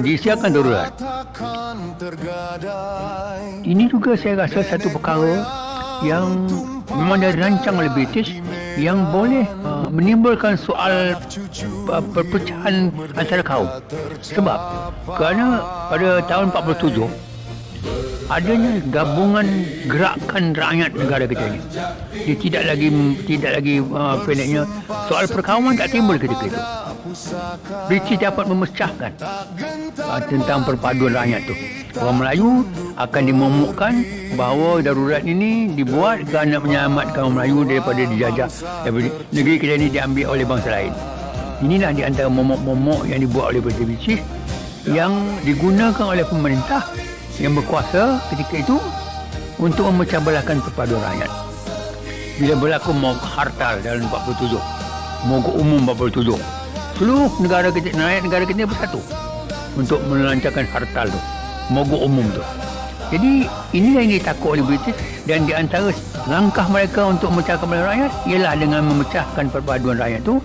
disiarkan darurat. Ini juga saya rasa satu perkara yang memang dah dirancang oleh British yang boleh menimbulkan soal perpecahan antara kaum. Sebab kerana pada tahun 47 adanya gabungan gerakan rakyat negara kita ini. Dia tidak lagi pendeknya soal perkauman tak timbul ketika itu. British dapat memecahkan tentang perpaduan rakyat tu. Orang Melayu akan dimomokkan bahawa darurat ini dibuat kerana menyelamatkan orang Melayu daripada dijajah, daripada negeri kita ini diambil oleh bangsa lain. Inilah di antara momok-momok yang dibuat oleh British yang digunakan oleh pemerintah yang berkuasa ketika itu untuk memecah belahkan perpaduan rakyat. Bila berlaku mogok hartal dalam 47, mogok umum 47, seluruh negara kita, rakyat negara kita bersatu untuk melancarkan hartal tu, mogok umum tu. Jadi inilah yang ditakut oleh British, dan di antara langkah mereka untuk memecahkan belahkan rakyat ialah dengan memecahkan perpaduan rakyat tu,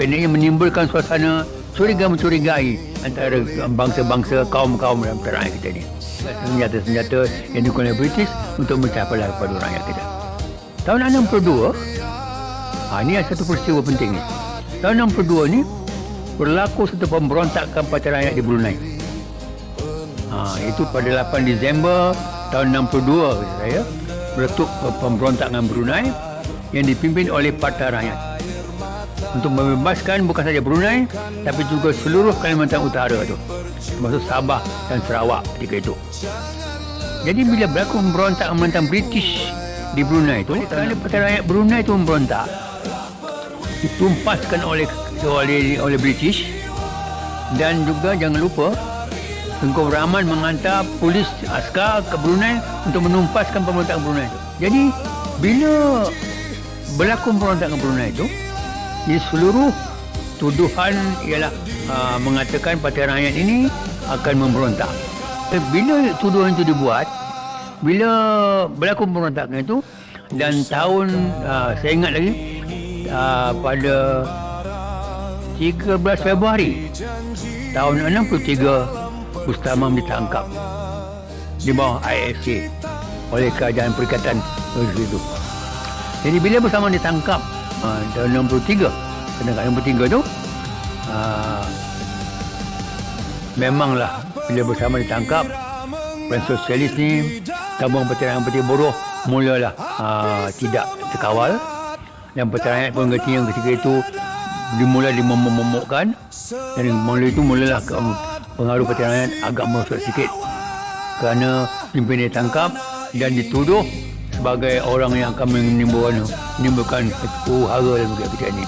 pendeknya menimbulkan suasana curiga-mencurigai antara bangsa-bangsa, kaum-kaum dalam rakyat kita ni. Senjata-senjata yang digunakan oleh British untuk memecah belah perpaduan rakyat kita. Tahun 62, ini ada satu peristiwa penting ni. Tahun 62 ni berlaku satu pemberontakan parti rakyat di Brunei. Itu pada 8 Disember tahun 62 kata saya, meletup pemberontakan Brunei yang dipimpin oleh Parti Rakyat untuk membebaskan bukan saja Brunei tapi juga seluruh Kalimantan Utara tu, termasuk Sabah dan Sarawak ketika itu. Jadi bila berlaku pemberontakan menentang British di Brunei tu, kerana Parti Rakyat Brunei tu memberontak, ditumpaskan oleh British. Dan juga jangan lupa Tengku Rahman mengantar polis askar ke Brunei untuk menumpaskan pemberontakan Brunei itu. Jadi bila berlaku pemberontakan Brunei itu, di seluruh tuduhan ialah mengatakan Parti Rakyat ini akan memberontak. Bila tuduhan itu dibuat, bila berlaku pemberontakan itu, dan tahun saya ingat lagi pada 13 Februari tahun 63, Mustamam ditangkap di bawah IFC oleh Kerajaan Perikatan itu. Jadi bila bersama ditangkap tahun 63, tahun 63 tu memanglah bila bersama ditangkap, Peran Sosialis ni, tabung Parti Rakyat Parti Buruh mulalah tidak terkawal, dan Parti Rakyat pun yang ketika itu dimulai dimomokkan, dan mulai itu mulalah pengaruh Parti Rakyat agak merosot sikit kerana pimpinan ditangkap dan dituduh sebagai orang yang akan menimbulkan huru-hara dalam negara kita ini.